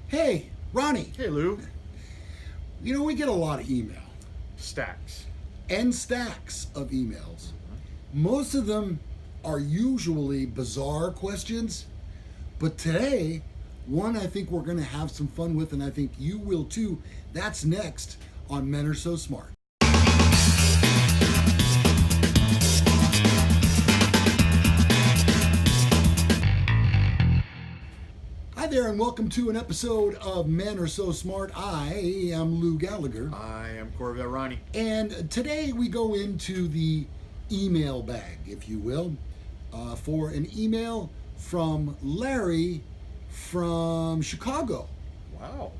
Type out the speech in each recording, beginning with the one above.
Hey, Ronnie. Hey, Lou. You know, we get a lot of email Stacks. and stacks of emails. Most of them are usually bizarre questions, but today, one I think we're going to have some fun with, and I think you will too. That's next on Men Are So Smart. Hi there, and welcome to an episode of Men Are So Smart. I am Lou Gallagher. I am Corvette Ronnie. And today we go into the email bag, if you will, for an email from Larry from Chicago. Wow.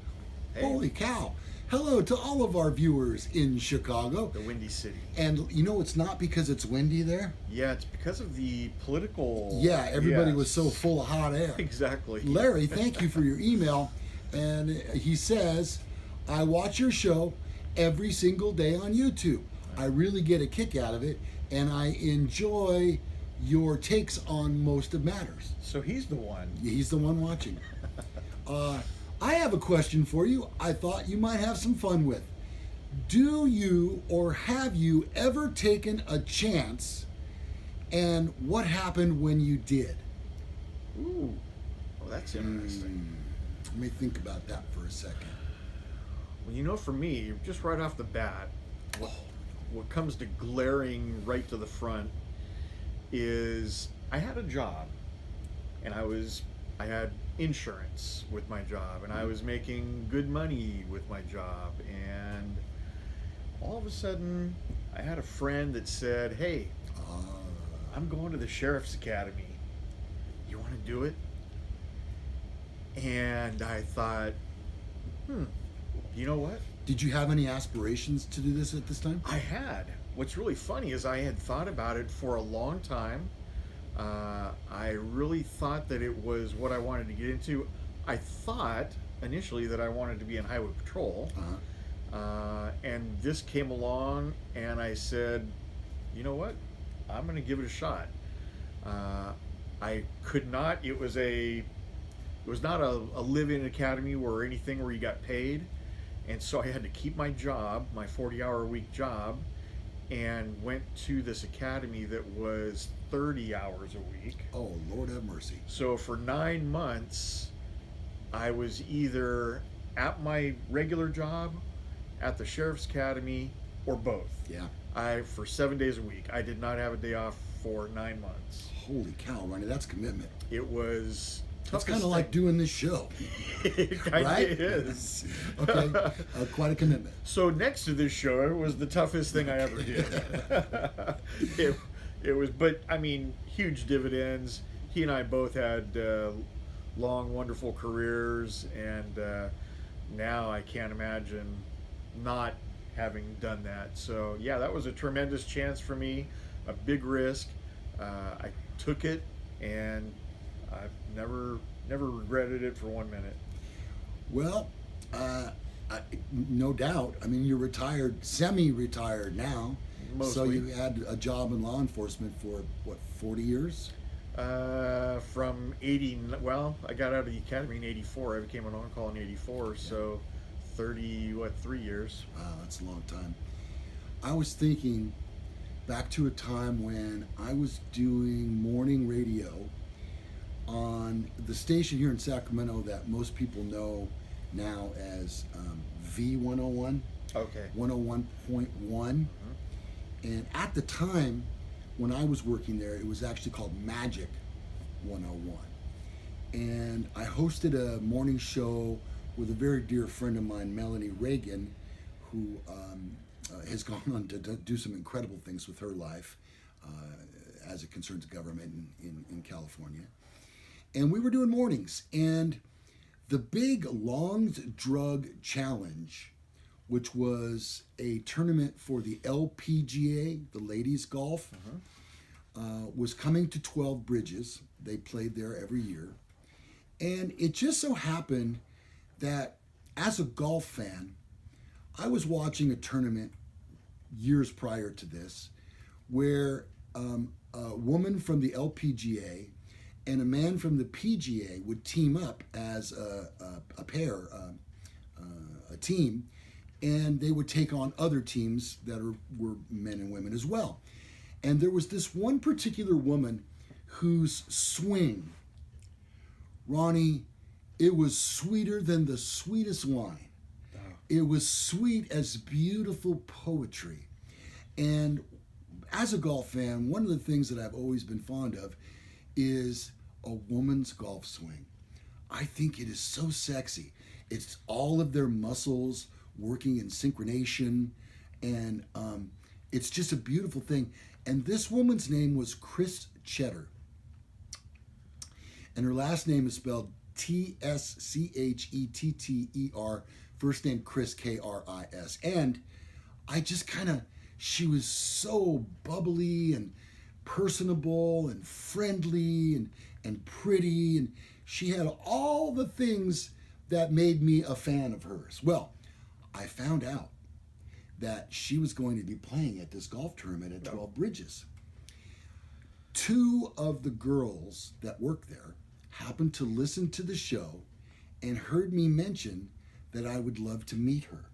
Hey, Holy cow. Hello to all of our viewers in Chicago. the Windy City. And you know, it's not because it's windy there. Yeah, it's because of the political. Yeah, everybody was Yes. so full of hot air. Exactly. Larry, thank you for your email. And he says, I watch your show every single day on YouTube. I really get a kick out of it, and I enjoy your takes on most of matters. So he's the one. He's the one watching. I have a question for you I thought you might have some fun with. Do you or have you ever taken a chance, and what happened when you did? Ooh. Oh, that's interesting. Let me think about that for a second. Well, you know, for me, just right off the bat, what comes to glaring right to the front is I had a job, and I had insurance with my job, and I was making good money with my job, and all of a sudden I had a friend that said, hey, I'm going to the Sheriff's Academy. You want to do it? And I thought, you know what? Did you have any aspirations to do this at this time? I had. What's really funny is I had thought about it for a long time. I really thought that it was what I wanted to get into. I thought initially that I wanted to be in highway patrol. And this came along, and I said, you know what? I'm going to give it a shot. I could not. It was not a live-in academy or anything where you got paid. And so I had to keep my job, my 40-hour-a-week job, and went to this academy that was 30 hours a week. Oh, Lord have mercy. So for 9 months, I was either at my regular job, at the Sheriff's Academy, or both. Yeah. For 7 days a week. I did not have a day off for 9 months. Holy cow, Ronnie, that's commitment. It was It's kind of like doing this show. It kind of Right? is. Okay, quite a commitment. So next to this show, it was the toughest thing I ever did. It was, but I mean, huge dividends. He and I both had long, wonderful careers, and now I can't imagine not having done that. So yeah, that was a tremendous chance for me, a big risk. I took it, and I've never regretted it for 1 minute. Well, no doubt. I mean, you're retired, semi-retired now. Mostly. So you had a job in law enforcement for, what, 40 years? From 80, well, I got out of the academy in 84. I became an on-call in 84, so 3 years. Wow, that's a long time. I was thinking back to a time when I was doing morning radio on the station here in Sacramento that most people know now as V101, Okay. 101.1. And at the time when I was working there, it was actually called Magic 101. And I hosted a morning show with a very dear friend of mine, Melanie Reagan, who has gone on to do some incredible things with her life as it concerns government in California. And we were doing mornings, and the big Longs Drug Challenge, which was a tournament for the LPGA, the ladies golf, was coming to 12 Bridges. They played there every year. And it just so happened that as a golf fan, I was watching a tournament years prior to this where a woman from the LPGA and a man from the PGA would team up as a pair, a team, and they would take on other teams that were men and women as well. And there was this one particular woman whose swing, Ronnie, it was sweeter than the sweetest wine. Oh. It was sweet as beautiful poetry. And as a golf fan, one of the things that I've always been fond of is a woman's golf swing. I think it is so sexy. It's all of their muscles working in synchronization, and it's just a beautiful thing. And this woman's name was Chris Chetter. And her last name is spelled Tschetter, first name Chris, Kris. And I just she was so bubbly and personable and friendly and pretty, and she had all the things that made me a fan of hers. Well, I found out that she was going to be playing at this golf tournament at 12 Bridges. Two of the girls that work there happened to listen to the show and heard me mention that I would love to meet her.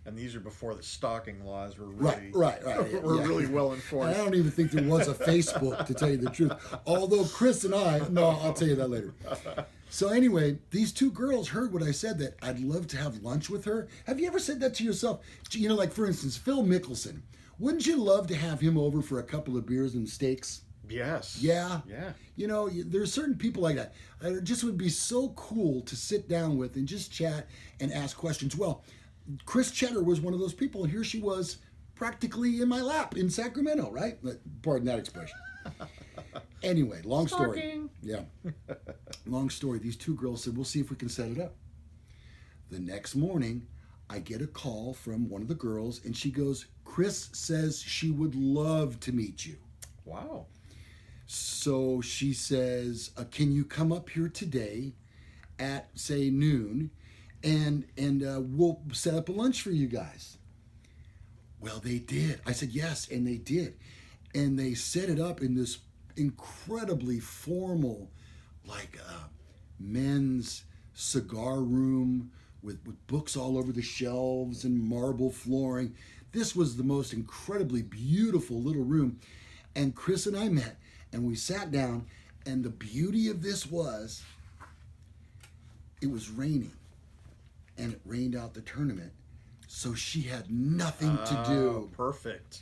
And these are before the stalking laws were really, right. were really well enforced. And I don't even think there was a Facebook, to tell you the truth. Although Chris and I'll tell you that later. So anyway, these two girls heard what I said, that I'd love to have lunch with her. Have you ever said that to yourself? You know, like for instance, Phil Mickelson. Wouldn't you love to have him over for a couple of beers and steaks? Yes. Yeah? Yeah. You know, there's certain people like that. It just would be so cool to sit down with and just chat and ask questions. Well, Chris Chetter was one of those people, and here she was practically in my lap in Sacramento, right? Pardon that expression. Anyway, long story. Stalking. Yeah. Long story. These two girls said, we'll see if we can set it up. The next morning, I get a call from one of the girls, and she goes, Chris says she would love to meet you. Wow. So she says, can you come up here today at, say, noon, and we'll set up a lunch for you guys? Well, they did. I said yes, and they did. And they set it up in this incredibly formal, like men's cigar room with books all over the shelves and marble flooring. This was the most incredibly beautiful little room. And Chris and I met, and we sat down, and the beauty of this was, it was raining, and it rained out the tournament, so she had nothing to do. Perfect.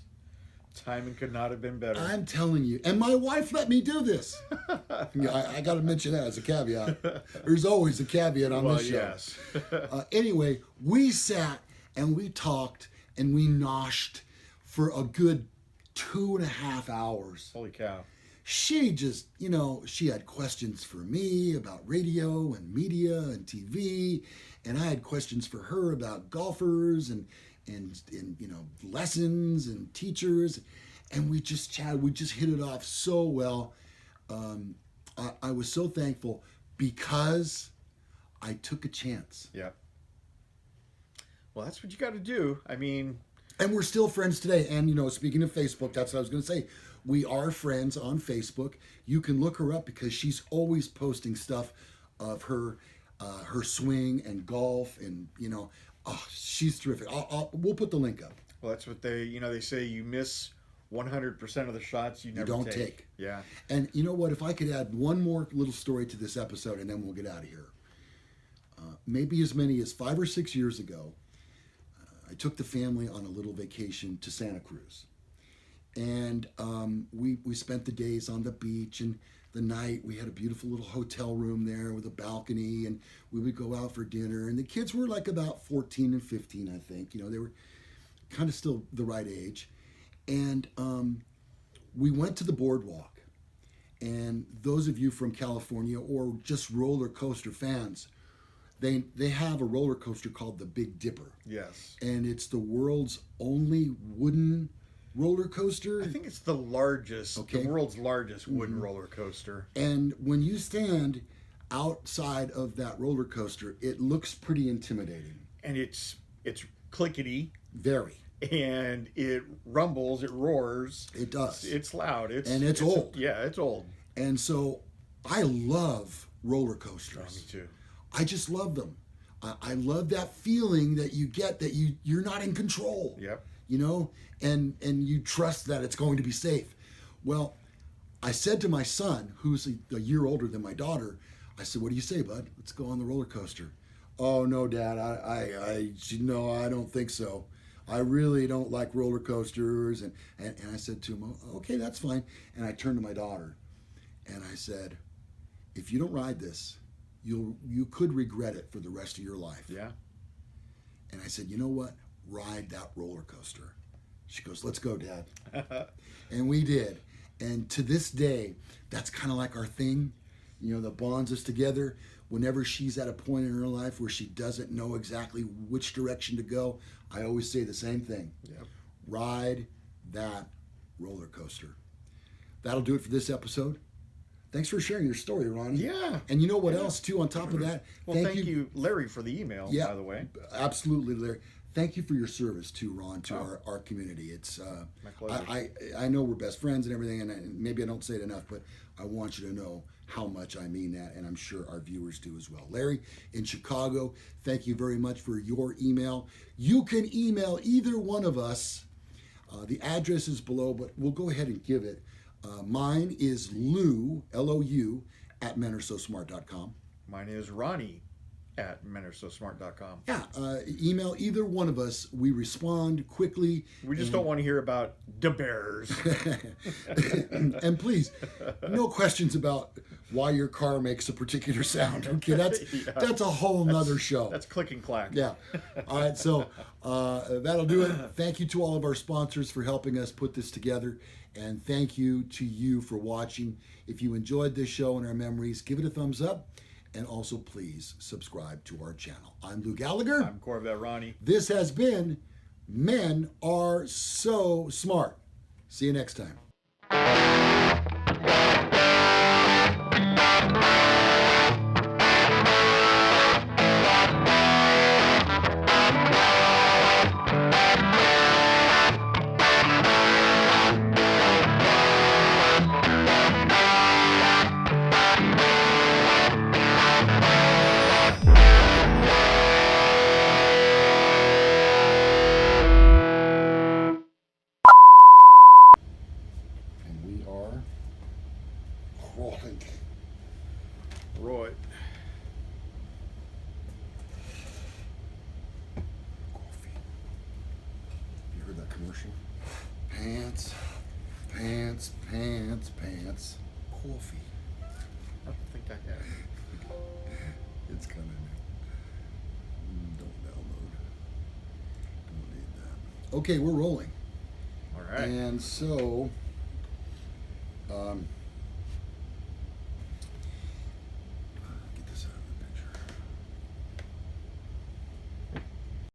Timing could not have been better. I'm telling you. And my wife let me do this. I got to mention that as a caveat. There's always a caveat on this show. Yes. Anyway, we sat and we talked and we noshed for a good 2.5 hours. Holy cow. She just, she had questions for me about radio and media and TV. And I had questions for her about golfers and lessons and teachers, and we just chatted. We just hit it off so well. I was so thankful because I took a chance. Yeah. Well, that's what you got to do. I mean, and we're still friends today. And speaking of Facebook, that's what I was going to say. We are friends on Facebook. You can look her up because she's always posting stuff of her swing and golf, and oh, she's terrific. We'll put the link up. Well, that's what they say. You miss 100% of the shots you never don't take. Yeah. And you know what? If I could add one more little story to this episode, and then we'll get out of here. Maybe as many as 5 or 6 years ago, I took the family on a little vacation to Santa Cruz, and we spent the days on the beach, and the night we had a beautiful little hotel room there with a balcony, and we would go out for dinner, and the kids were like about 14 and 15, I think. They were kind of still the right age. And we went to the boardwalk, and those of you from California or just roller coaster fans, they have a roller coaster called the Big Dipper. Yes. And it's the world's only wooden roller coaster. I think it's the largest, okay. The world's largest wooden roller coaster. And when you stand outside of that roller coaster, it looks pretty intimidating. And it's clickety. Very. and it rumbles, it roars. It does. It's loud. It's old. Yeah, it's old. And so I love roller coasters. Oh, me too. I just love them. I love that feeling that you get that you're not in control. Yep. You know, and you trust that it's going to be safe. Well, I said to my son, who's a year older than my daughter, I said, "What do you say, bud? Let's go on the roller coaster." "Oh no, Dad. No, I don't think so. I really don't like roller coasters." And I said to him, "Oh, okay, that's fine." And I turned to my daughter, and I said, "If you don't ride this, you could regret it for the rest of your life." Yeah. And I said, "You know what? Ride that roller coaster." She goes, "Let's go, Dad." And we did. And to this day, that's kind of like our thing, you know, that bonds us together. Whenever she's at a point in her life where she doesn't know exactly which direction to go, I always say the same thing. Yep. Ride that roller coaster. That'll do it for this episode. Thanks for sharing your story, Ronnie. Yeah. And you know what else, too, on top of that? Well, thank you, Larry, for the email, Yeah, by the way. Absolutely, Larry. Thank you for your service too, Ron, to Oh. our community. It's My pleasure. I know we're best friends and everything, and maybe I don't say it enough, but I want you to know how much I mean that, and I'm sure our viewers do as well. Larry in Chicago, thank you very much for your email. You can email either one of us. The address is below, but we'll go ahead and give it. Mine is Lou, L-O-U, at menarososmart.com. Mine is Ronnie at menarososmart.com. Yeah, email either one of us. We respond quickly. We just don't want to hear about the bears. And please, no questions about why your car makes a particular sound. Okay, that's a whole nother show. That's click and clack. Yeah. All right, so that'll do it. Thank you to all of our sponsors for helping us put this together. And thank you to you for watching. If you enjoyed this show and our memories, give it a thumbs up. And also, please subscribe to our channel. I'm Lou Gallagher. I'm Corvette Ronnie. This has been Men Are So Smart. See you next time. And we are rolling. Roy. Coffee. You heard that commercial? Pants, pants, pants, pants. Coffee. I don't think I have. It's coming. Don't download. Don't need that. Okay, we're rolling. All right. And so,